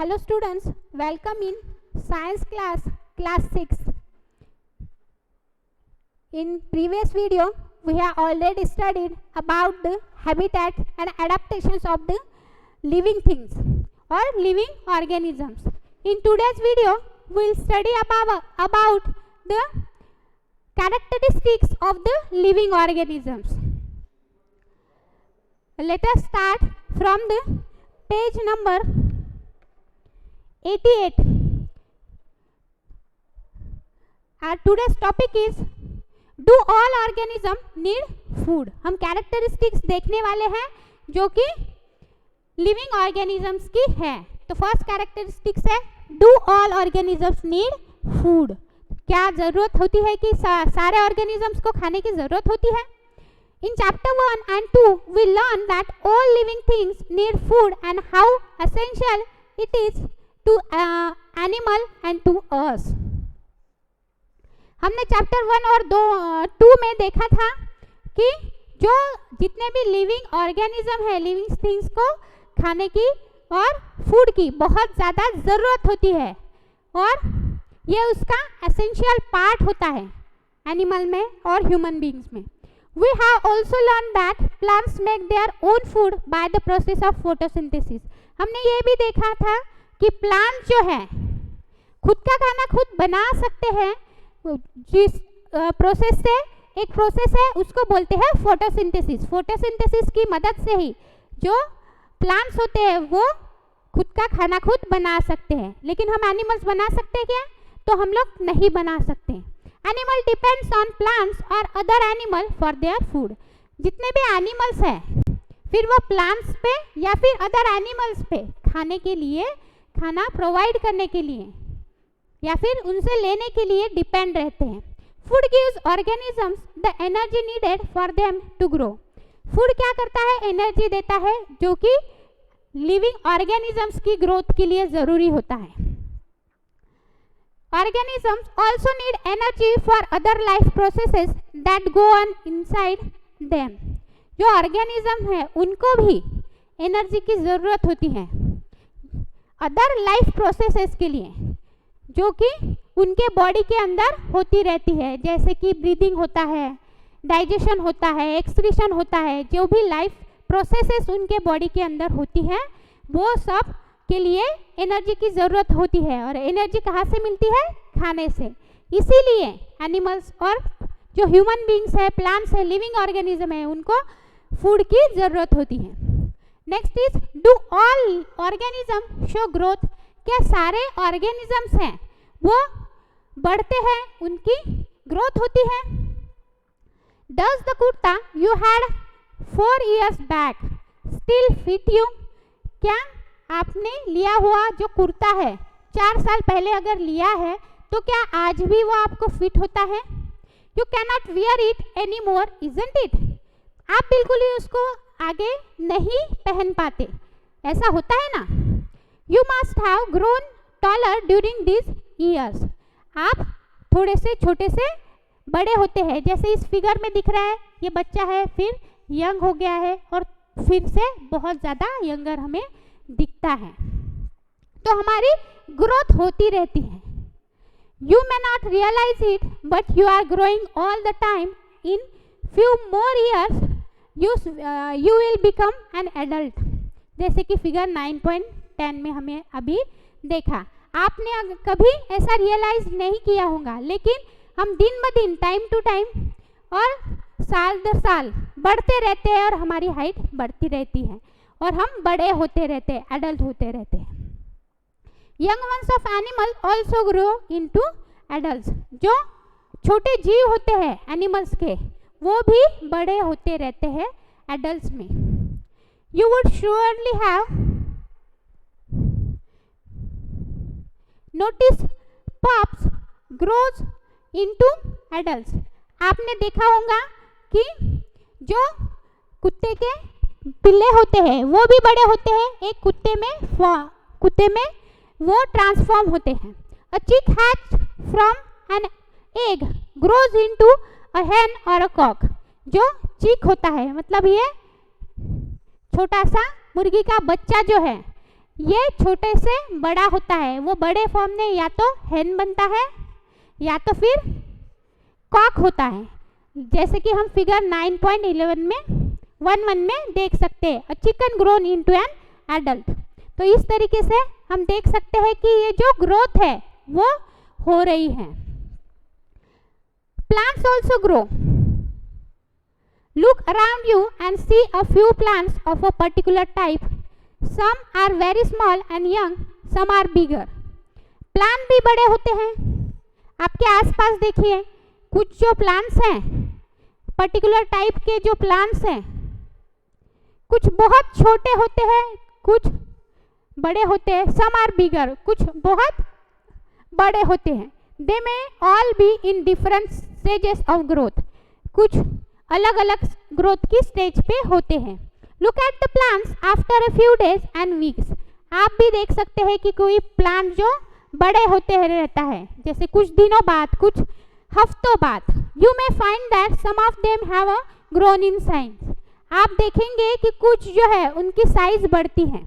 Hello students, welcome in science class 6. In previous video, we have already studied about the habitat and adaptations of the living things or living organisms. In today's video, we will study about the characteristics of the living organisms. Let us start from the page number 88. Our today's topic is Do all organisms need food? हम characteristics देखने वाले हैं जो कि living organisms की है. तो first characteristics है do all organisms need food. क्या जरूरत होती है कि सारे ऑर्गेनिजम्स को खाने की जरूरत होती है. In chapter 1 and 2 we learn that all living things need food and how essential it is to animal and to us. हमने चैप्टर 1 और 2 में देखा था कि जो जितने भी लिविंग ऑर्गेनिज्म है, लिविंग थिंग्स को खाने की और फूड की बहुत ज़्यादा ज़रूरत होती है और ये उसका एसेंशियल पार्ट होता है एनिमल में और ह्यूमन बींग्स में. We have also learned that plants make their own food by the process of photosynthesis. हमने ये भी देखा था कि प्लांट जो है खुद का खाना खुद बना सकते हैं. जिस प्रोसेस से एक प्रोसेस है उसको बोलते हैं फोटोसिंथेसिस. फोटोसिंथेसिस की मदद से ही जो प्लांट्स होते हैं वो खुद का खाना खुद बना सकते हैं. लेकिन हम एनिमल्स बना सकते हैं क्या? तो हम लोग नहीं बना सकते. एनिमल डिपेंड्स ऑन प्लांट्स और other animal for their food. जितने भी एनिमल्स हैं फिर वो प्लांट्स पे या फिर अदर एनिमल्स पे खाने के लिए, खाना प्रोवाइड करने के लिए या फिर उनसे लेने के लिए डिपेंड रहते हैं. Food gives organisms the energy needed for them to grow. Food क्या करता है? एनर्जी देता है जो कि लिविंग ऑर्गेनिजम्स की ग्रोथ के लिए ज़रूरी होता है. Organisms also need energy for other life processes that go on inside them. जो ऑर्गेनिज्म है उनको भी एनर्जी की ज़रूरत होती है अदर लाइफ प्रोसेसेस के लिए जो कि उनके बॉडी के अंदर होती रहती है. जैसे कि ब्रीदिंग होता है, डाइजेशन होता है, एक्सक्रीशन होता है. जो भी लाइफ प्रोसेसेस उनके बॉडी के अंदर होती है वो सब के लिए एनर्जी की ज़रूरत होती है. और एनर्जी कहाँ से मिलती है? खाने से. इसीलिए एनिमल्स और जो ह्यूमन बींग्स है, प्लांट्स है, लिविंग ऑर्गेनिज्म है, उनको फूड की ज़रूरत होती है. Next is do all organism show growth. क्या सारे ऑर्गेनिजम्स हैं वो बढ़ते हैं, उनकी ग्रोथ होती है. Does the kurta you had 4 years back still fit you. क्या आपने लिया हुआ जो कुर्ता है 4 साल पहले अगर लिया है तो क्या आज भी वो आपको फिट होता है? You can not wear it any more isn't it. आप बिल्कुल ही उसको आगे नहीं पहन पाते. ऐसा होता है ना. You must have grown taller during this years. आप थोड़े से छोटे से बड़े होते हैं. जैसे इस फिगर में दिख रहा है ये बच्चा है, फिर यंग हो गया है और फिर से बहुत ज़्यादा यंगर हमें दिखता है. तो हमारी ग्रोथ होती रहती है. You may not realise it but you are growing all the time. In few more years you will become an adult. जैसे कि फिगर 9.10 में हमें अभी देखा. आपने कभी ऐसा रियलाइज नहीं किया होगा लेकिन हम दिन ब दिन, टाइम टू टाइम और साल दर साल बढ़ते रहते हैं और हमारी हाइट बढ़ती रहती है और हम बड़े होते रहते हैं, एडल्ट होते रहते हैं. Young ones of animal also grow into adults. जो छोटे जीव होते हैं एनिमल्स के वो भी बड़े होते रहते हैं एडल्ट्स में. You would surely have notice pups grows into adults. आपने देखा होगा कि जो कुत्ते के पिल्ले होते हैं वो भी बड़े होते हैं. एक कुत्ते में वो ट्रांसफॉर्म होते हैं. अ चिक hatch from an egg grows into a hen और अ कॉक. जो चिक होता है मतलब ये छोटा सा मुर्गी का बच्चा जो है ये छोटे से बड़ा होता है, वो बड़े फॉर्म में या तो hen बनता है या तो फिर कॉक होता है, जैसे कि हम फिगर 9.11 में 11 में देख सकते हैं, a chicken grown into an adult. तो इस तरीके से हम देख सकते हैं कि ये जो ग्रोथ है वो हो रही है। Plants also grow. Look around you and see a few plants of a particular type. Some are very small and young, some are bigger. Plant भी बड़े होते हैं, आपके आसपास देखिए कुछ जो प्लांट्स हैं, पर्टिकुलर टाइप के जो प्लांट्स हैं, कुछ बहुत छोटे होते हैं, कुछ बड़े होते हैं, सम आर बिगर, कुछ बहुत बड़े होते हैं। दे में all be in different stages of growth, कुछ अलग अलग ग्रोथ की स्टेज पे होते हैं। Look at the plants after a few days and weeks. आप भी देख सकते हैं कि कोई प्लांट जो बड़े होते रहता है, जैसे कुछ दिनों बाद, कुछ हफ्तों बाद। You may find that some of them have a grown in size. आप देखेंगे कि कुछ जो है उनकी साइज बढ़ती है।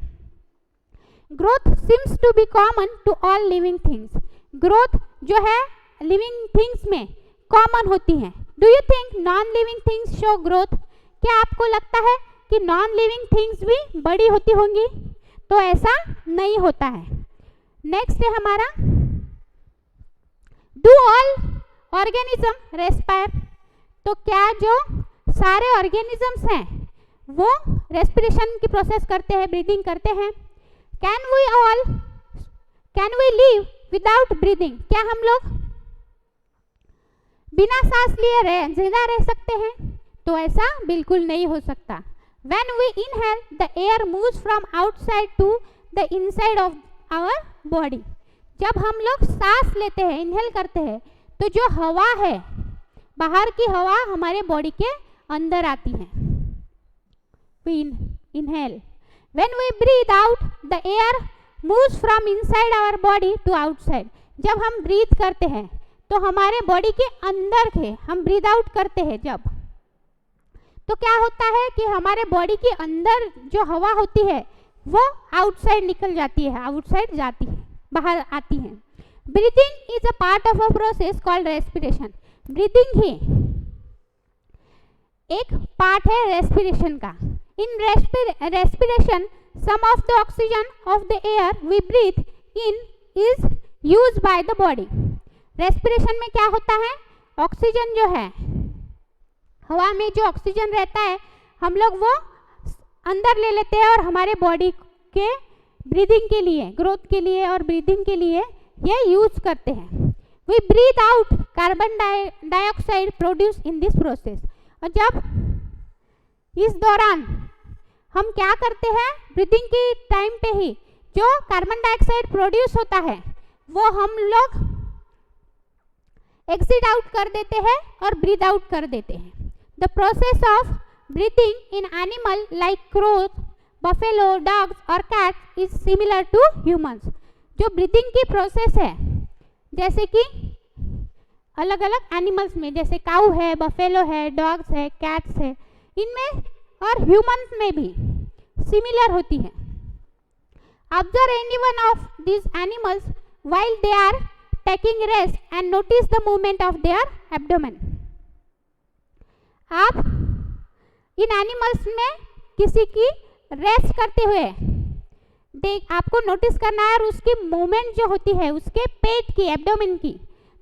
Growth seems to be common to all living things. Growth जो है लिविंग थिंग्स में कॉमन होती है। Do you think non living things show growth? क्या आपको लगता है कि नॉन लिविंग थिंग्स भी बड़ी होती होंगी? तो ऐसा नहीं होता है। नेक्स्ट है हमारा, डू ऑल ऑर्गेनिज्म रेस्पायर? तो क्या जो सारे ऑर्गेनिजम्स हैं वो रेस्पिरेशन की प्रोसेस करते हैं, ब्रीदिंग करते हैं? Can we live without breathing? क्या हम लोग बिना सांस लिए जिंदा रह सकते हैं? तो ऐसा बिल्कुल नहीं हो सकता। When we inhale, the air moves from outside to the inside of our body. जब हम लोग सांस लेते हैं, इनहेल करते हैं, तो जो हवा है, बाहर की हवा हमारे बॉडी के अंदर आती है। We inhale. When we breathe out, the air moves from inside our body to outside. जब हम ब्रीथ करते हैं तो हमारे बॉडी के अंदर के हम ब्रीद आउट करते हैं जब, तो क्या होता है कि हमारे बॉडी के अंदर जो हवा होती है वो आउटसाइड निकल जाती है, आउटसाइड जाती है, बाहर आती है। Breathing is a part of a process called respiration. Breathing ही एक पार्ट है रेस्पिरेशन का। In respiration some of the oxygen of the air we breathe in is used by the body. Respiration में क्या होता है, ऑक्सीजन जो है, हवा में जो ऑक्सीजन रहता है हम लोग वो अंदर ले लेते हैं और हमारे बॉडी के ब्रीदिंग के लिए, ग्रोथ के लिए और ब्रीदिंग के लिए ये यूज करते हैं। We breathe out carbon dioxide produce in this process. और जब इस दौरान हम क्या करते हैं, ब्रीदिंग के टाइम पे ही जो कार्बन डाइऑक्साइड प्रोड्यूस होता है वो हम लोग एक्सिट आउट कर देते हैं और ब्रीथ आउट कर देते हैं। The process of breathing in animal like crows, buffalo, dogs और cats is similar to humans. जो ब्रीथिंग की प्रोसेस है, जैसे कि अलग अलग एनिमल्स में, जैसे काऊ है, बफेलो है, डॉग्स है, कैट्स है, इनमें और ह्यूमंस में भी सिमिलर होती है। Observe any one of these animals while they are taking rest and notice the movement of their abdomen. आप इन एनिमल्स में किसी की रेस्ट करते हुए आपको नोटिस करना है और उसकी मूवमेंट जो होती है उसके पेट की, एब्डोमेन की,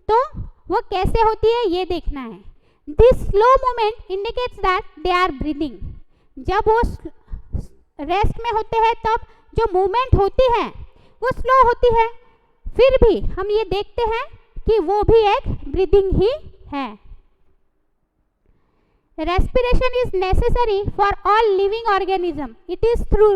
तो वो कैसे होती है ये देखना है। This slow movement indicates that they are breathing. जब वो रेस्ट में होते हैं तब जो मूवमेंट होती है वो स्लो होती है, फिर भी हम ये देखते हैं कि वो भी एक ब्रीदिंग ही है। Respiration is necessary for all living organism. It is through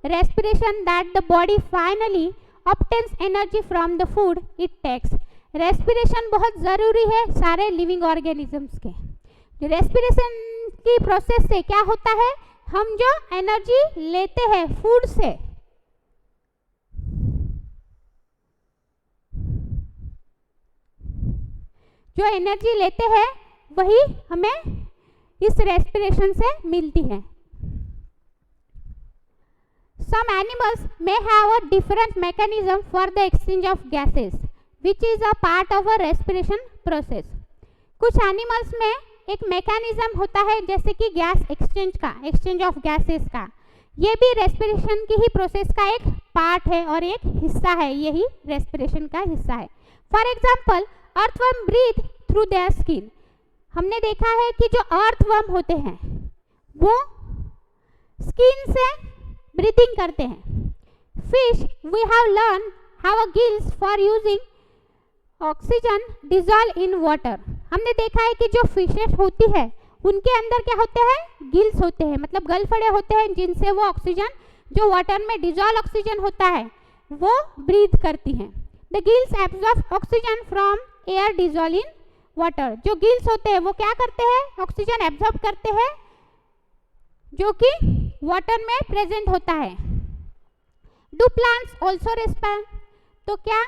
respiration that the body finally obtains energy from the food it takes. Respiration बहुत ज़रूरी है सारे लिविंग ऑर्गेनिजम्स के। रेस्पिरेशन की प्रोसेस से क्या होता है, हम जो एनर्जी लेते हैं फूड से, जो एनर्जी लेते हैं वही हमें इस रेस्पिरेशन से मिलती है। some animals may have a different mechanism for the exchange of gases, which is a part of a respiration process. कुछ एनिमल्स में एक मैकेनिज्म होता है जैसे कि गैस एक्सचेंज का, एक्सचेंज ऑफ गैसेस का, ये भी रेस्पिरेशन की ही प्रोसेस का एक पार्ट है और एक हिस्सा है, यही रेस्पिरेशन का हिस्सा है. For example earthworm breathe through their skin. हमने देखा है कि जो अर्थवर्म होते हैं वो स्किन से ब्रीथिंग करते हैं. Fish we have learn how a gills for using oxygen dissolve in water. हमने देखा है कि जो फिशेस होती है उनके अंदर क्या होते हैं, गिल्स होते हैं, मतलब गलफड़े होते हैं जिनसे वो ऑक्सीजन जो वाटर में डिजॉल्व ऑक्सीजन होता है वो ब्रीथ करती हैं. The gills absorb oxygen from air dissolve in water. जो गिल्स होते हैं वो क्या करते हैं, ऑक्सीजन एब्जॉर्ब करते हैं जो कि वाटर में प्रेजेंट होता है. Do plants also respire. तो क्या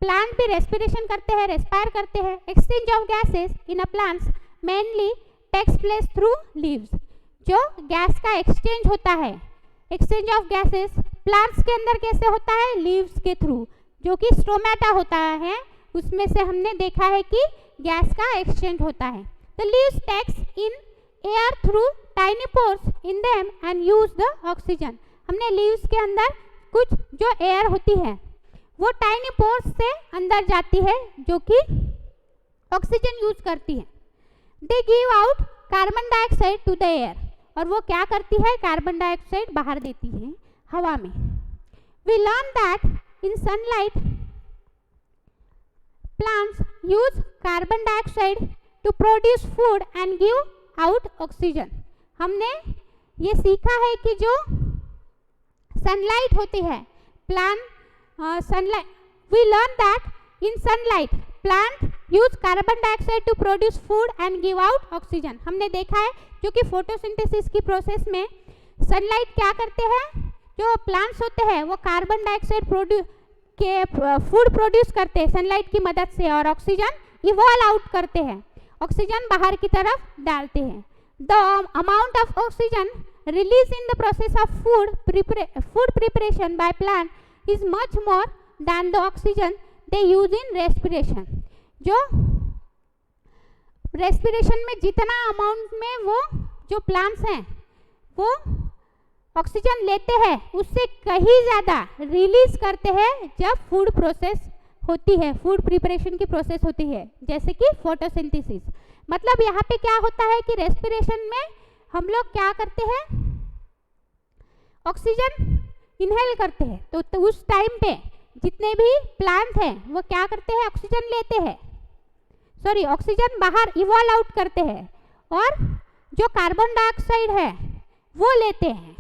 प्लांट भी रेस्पिरेशन करते हैं, रेस्पायर करते हैं. Exchange of gases in a plants mainly takes place through leaves. जो गैस का एक्सचेंज होता है, एक्सचेंज ऑफ गैसेस प्लांट्स के अंदर कैसे होता है, लीव्स के थ्रू, जो कि स्टोमेटा होता है, उसमें से हमने देखा है कि गैस का एक्सचेंज होता है. The leaves takes in air through tiny pores in them and use the oxygen. हमने लीव्स के अंदर कुछ जो एयर होती है वो टाइनी पोर्स से अंदर जाती है जो कि ऑक्सीजन यूज करती है. They give out carbon dioxide to the air. और वो क्या करती है, कार्बन डाइऑक्साइड बाहर देती है हवा में. We learn that in sunlight plants use carbon dioxide to produce food and give out oxygen. हमने ये सीखा है कि जो सनलाइट होती है, plant sunlight, we learn that in sunlight plant use carbon dioxide to produce food and give out oxygen. हमने देखा है जो कि फोटोसिंथेसिस की प्रोसेस में सनलाइट क्या करते हैं, जो प्लांट्स होते हैं वो कार्बन डाइऑक्साइड फूड प्रोड्यूस करते हैं सनलाइट की मदद से और ऑक्सीजन इवॉल्व आउट करते हैं, ऑक्सीजन बाहर की तरफ डालते हैं. The amount of oxygen release in the process of food preparation by plant is much more than the oxygen they use in respiration. जो रेस्पिरेशन में जितना अमाउंट में वो जो प्लांट्स हैं वो ऑक्सीजन लेते हैं उससे कहीं ज़्यादा रिलीज करते हैं जब फूड प्रोसेस होती है, फूड प्रिपरेशन की प्रोसेस होती है, जैसे कि फोटोसिंथेसिस. मतलब यहाँ पे क्या होता है कि रेस्पिरेशन में हम लोग क्या करते हैं, ऑक्सीजन इनहेल करते हैं. तो उस टाइम पे जितने भी प्लांट हैं वो क्या करते हैं, ऑक्सीजन लेते हैं, सॉरी ऑक्सीजन बाहर इवॉल्व आउट करते हैं और जो कार्बन डाइऑक्साइड है वो लेते हैं.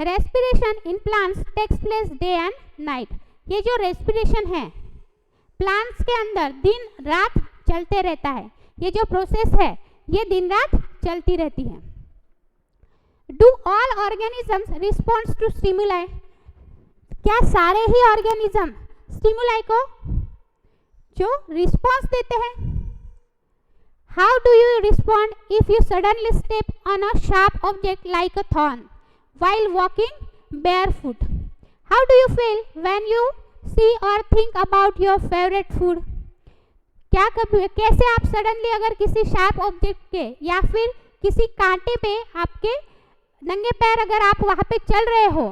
Respiration in plants takes place day and night. ये जो रेस्पिरेशन है प्लांट्स के अंदर दिन रात चलते रहता है. ये जो प्रोसेस है ये दिन रात चलती रहती है. Do all organisms responds to stimuli? क्या सारे ही ऑर्गेनिज्म स्टिमुलाई को जो रिस्पॉन्स देते हैं? How do you respond if you suddenly step on a sharp object like a thorn while walking barefoot? How do you feel when you see or think about your favorite food? क्या कभी कैसे आप suddenly अगर किसी sharp object के या फिर किसी कांटे पे आपके नंगे पैर अगर आप वहाँ पे चल रहे हो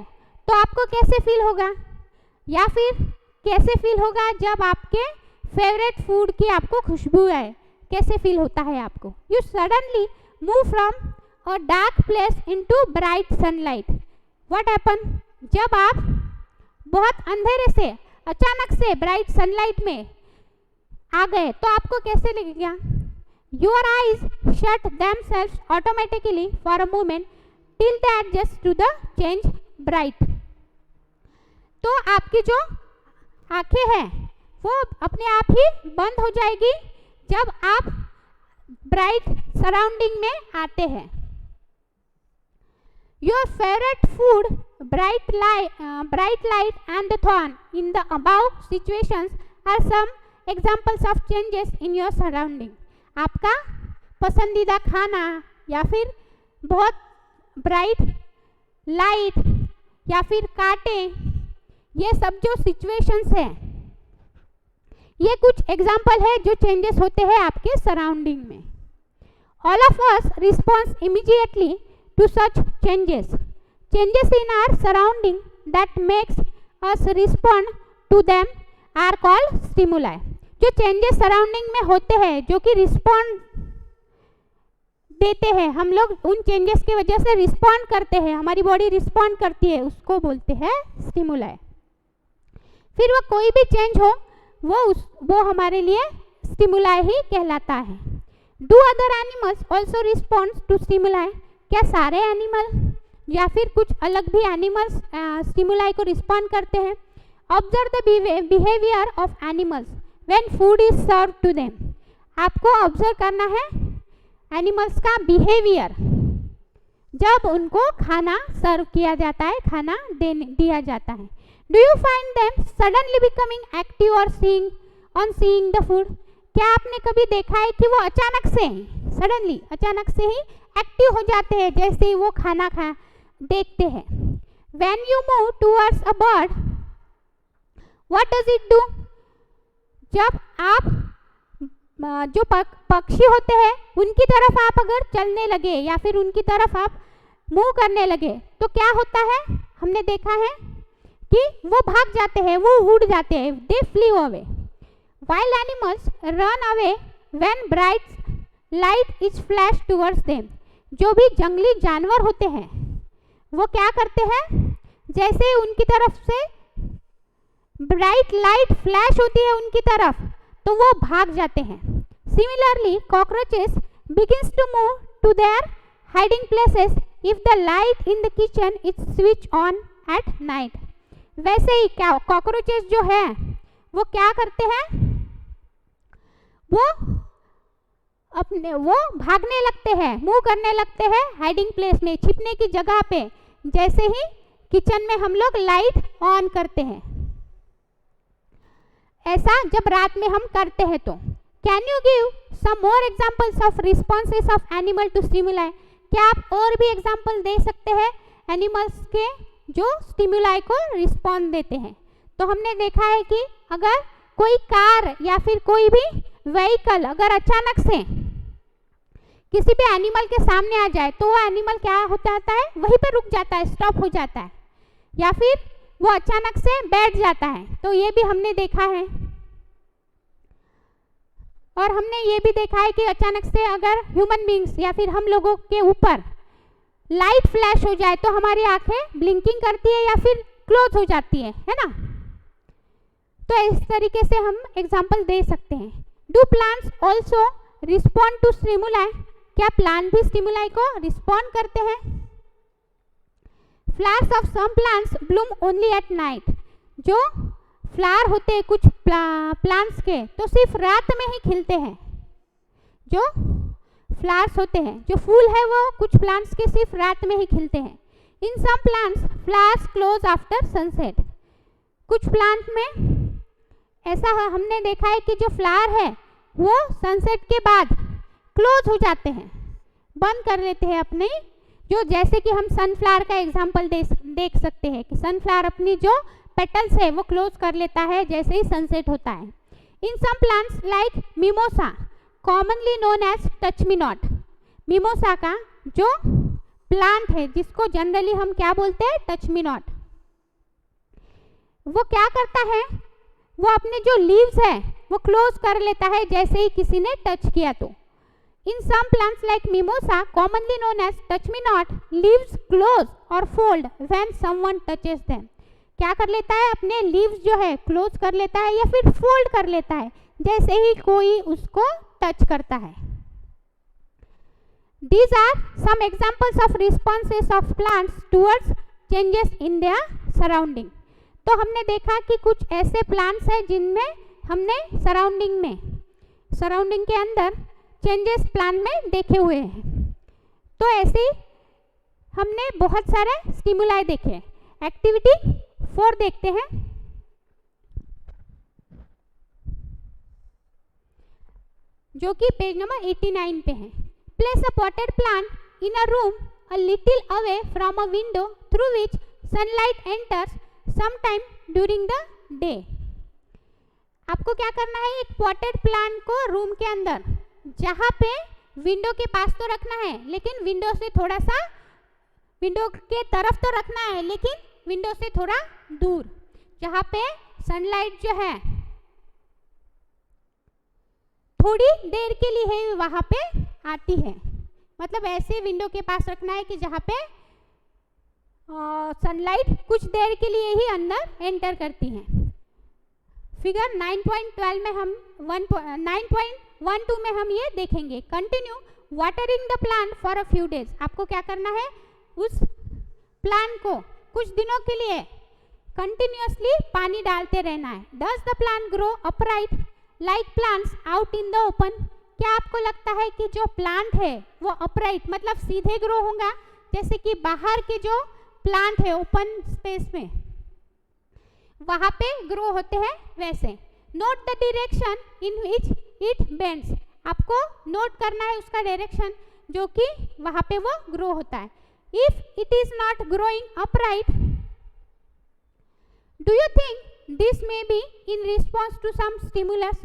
तो आपको कैसे फील होगा, या फिर कैसे फील होगा जब आपके फेवरेट फूड की आपको खुशबू आए, कैसे फील होता है आपको? You suddenly move from a dark place into bright sunlight. What happen, जब आप बहुत अंधेरे से अचानक से ब्राइट सनलाइट में आ गए तो आपको कैसे लगेगा? Your eyes shut themselves automatically for a moment till they adjust to the change bright. तो आपकी जो आंखें हैं वो अपने आप ही बंद हो जाएगी जब आप ब्राइट सराउंडिंग में आते हैं. Your favorite food, bright light and the thorn in the above situations are some examples of changes in your surrounding. आपका पसंदीदा खाना या फिर बहुत ब्राइट लाइट या फिर कांटे, ये सब जो सिचुएशंस है, ये कुछ एग्जाम्पल है जो चेंजेस होते हैं आपके सराउंडिंग में. All of us response immediately to such changes. Changes in our surrounding that makes us respond to them are called stimuli. जो चेंजेस सराउंडिंग में होते हैं, जो कि रिस्पॉन्ड देते हैं, हम लोग उन चेंजेस की वजह से रिस्पॉन्ड करते हैं, हमारी बॉडी रिस्पॉन्ड करती है, उसको बोलते हैं स्टिमुलाई. फिर वो कोई भी चेंज हो, वो हमारे लिए स्टिमुलाई ही कहलाता है. Do other animals also responds to stimuli. क्या सारे एनिमल या फिर कुछ अलग भी एनिमल्स स्टिमुलाई को रिस्पॉन्ड करते हैं? Observe the behaviour of animals when food is serve to them. आपको ऑब्जर्व करना है एनिमल्स का बिहेवियर जब उनको खाना सर्व किया जाता है, खाना दिया जाता है. Do you find them suddenly becoming active और ऑन सीइंग द फूड. क्या आपने कभी देखा है कि वो अचानक से ही एक्टिव हो जाते हैं जैसे ही वो खाना देखते हैं? When you move towards a bird, what does it do? जब आप जो पक्षी होते हैं उनकी तरफ आप अगर चलने लगे या फिर उनकी तरफ आप मूव करने लगे तो क्या होता है? हमने देखा है कि वो भाग जाते हैं, वो उड़ जाते हैं. They flee away. Wild animals run away when bright light is flashed towards them. जो भी जंगली जानवर होते हैं वो क्या करते हैं? जैसे उनकी तरफ से ब्राइट लाइट फ्लैश होती है उनकी तरफ तो वो भाग जाते हैं. Similarly, cockroaches begins to move to their hiding places if the light in the kitchen is switched on at night. वैसे ही क्या कॉकरोचेस जो है वो क्या करते हैं? वो भागने लगते हैं, मूव करने लगते हैं हाइडिंग प्लेस में, छिपने की जगह पे, जैसे ही किचन में हम लोग लाइट ऑन करते हैं. ऐसा जब रात में हम करते हैं तो. Can you give some more examples of responses of animal to stimuli. क्या आप और भी एग्जांपल दे सकते हैं एनिमल्स के जो स्टिमुलाई को रिस्पॉन्ड देते हैं? तो हमने देखा है कि अगर कोई कार या फिर कोई भी व्हीकल अगर अचानक से किसी भी एनिमल के सामने आ जाए तो वो एनिमल क्या होता है? वहीं पर रुक जाता है, स्टॉप हो जाता है, या फिर वो अचानक से बैठ जाता है. तो ये भी हमने देखा है. और हमने ये भी देखा है कि अचानक से अगर ह्यूमन बींग्स या फिर हम लोगों के ऊपर लाइट फ्लैश हो जाए तो हमारी आंखें ब्लिंकिंग करती है या फिर क्लोज हो जाती है ना. तो इस तरीके से हम एग्जाम्पल दे सकते हैं. Do plants also respond to stimuli. क्या प्लांट भी स्टिमुलाई को रिस्पॉन्ड करते हैं? Flowers of some plants bloom only at night. जो फ्लावर होते हैं कुछ प्लांट्स के तो सिर्फ रात में ही खिलते हैं. जो फ्लावर्स होते हैं, जो फूल है वो कुछ प्लांट्स के सिर्फ रात में ही खिलते हैं. In some plants flowers close after sunset. कुछ प्लांट में ऐसा हमने देखा है कि जो फ्लावर है वो सनसेट के बाद क्लोज हो जाते हैं, बंद कर लेते हैं अपने. जो जैसे कि हम सनफ्लावर का एग्जांपल देख सकते हैं कि सनफ्लावर अपनी जो पेटल्स है वो क्लोज कर लेता है जैसे ही सनसेट होता है. In some plants like mimosa commonly known as touch me not. Mimosa का जो प्लांट है जिसको जनरली हम क्या बोलते हैं? Touch me not. वो क्या करता है? वो अपने जो लीव्स है वो क्लोज कर लेता है जैसे ही किसी ने टच किया तो. In some plants like mimosa commonly known as touch me not leaves close और fold when someone touches them. क्या कर लेता है? अपने लीव्स जो है क्लोज कर लेता है या फिर फोल्ड कर लेता है जैसे ही कोई उसको टच करता है. These are some examples of responses of plants towards changes in their surrounding. तो हमने देखा कि कुछ ऐसे प्लांट्स हैं जिनमें हमने सराउंडिंग के अंदर चेंजेस प्लांट में देखे हुए हैं. तो ऐसे हमने बहुत सारे स्टिमुलाई देखे. एक्टिविटी 4 देखते हैं. जो कि पेज नंबर 89 पे है. Place a potted plant in a room a little away from a window through which sunlight enters sometime during the day. आपको क्या करना है, एक पॉटेड प्लांट को रूम के अंदर जहाँ पे विंडो के पास तो रखना है, लेकिन विंडो से थोड़ा सा, विंडो के तरफ तो रखना है लेकिन विंडो से थोड़ा दूर, जहाँ पे सनलाइट जो है थोड़ी देर के लिए है वहाँ पे आती है। मतलब ऐसे विंडो के पास रखना है कि जहाँ पे सनलाइट कुछ देर के लिए ही अंदर एंटर करती है। फिगर 9.12 में हम 9.12 में हम ये देखेंगे। Continue watering the plant for a few days. आपको क्या करना है, उस प्लांट को कुछ दिनों के लिए कंटिन्यूअसली पानी डालते रहना है। Does the plant grow upright like plants out in the open. क्या आपको लगता है कि जो प्लांट है वो अपराइट मतलब सीधे ग्रो होगा जैसे कि बाहर के जो प्लांट है ओपन स्पेस में वहाँ पे ग्रो होते हैं वैसे। Note the direction in which it bends. आपको नोट करना है उसका डायरेक्शन जो कि वहाँ पे वो ग्रो होता है। If it is not growing upright, do you think this may be in response to some stimulus.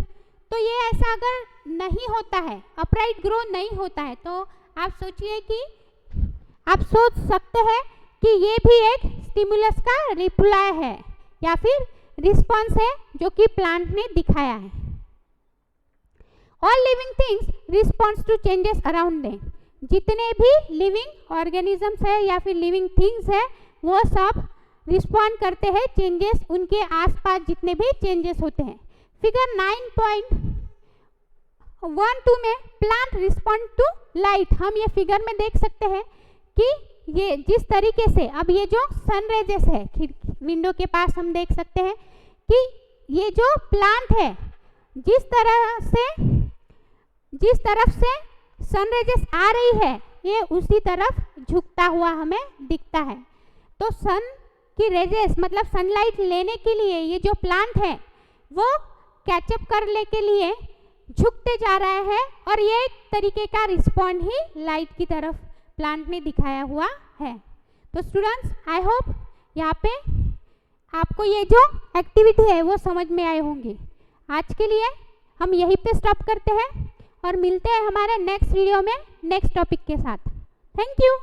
तो ये ऐसा अगर नहीं होता है, अपराइट ग्रो नहीं होता है, तो आप सोचिए कि आप सोच सकते हैं कि ये भी एक स्टिमुलस का रिप्लाई है या फिर रिस्पॉन्स है जो कि प्लांट ने दिखाया है। All living things response to changes around them. जितने भी लिविंग ऑर्गेनिजम्स है या फिर लिविंग थिंग्स है वो सब रिस्पॉन्ड करते हैं चेंजेस, उनके आसपास जितने भी चेंजेस होते हैं। फिगर 9.12 में प्लांट रिस्पॉन्ड टू लाइट। हम ये फिगर में देख सकते हैं कि ये जिस तरीके से अब ये जो सन रेजेस है विंडो के पास हम देख सकते हैं कि ये जो प्लांट है जिस तरफ से सन रेजेस आ रही है ये उसी तरफ झुकता हुआ हमें दिखता है। तो सन की रेजेस मतलब सनलाइट लेने के लिए ये जो प्लांट है वो कैचअप करने के लिए झुकते जा रहा है और ये एक तरीके का रिस्पॉन्ड ही लाइट की तरफ प्लांट ने दिखाया हुआ है। तो स्टूडेंट्स आई होप यहाँ पे आपको ये जो एक्टिविटी है वो समझ में आए होंगी। आज के लिए हम यहीं पे स्टॉप करते हैं और मिलते हैं हमारे नेक्स्ट वीडियो में नेक्स्ट टॉपिक के साथ। Thank you.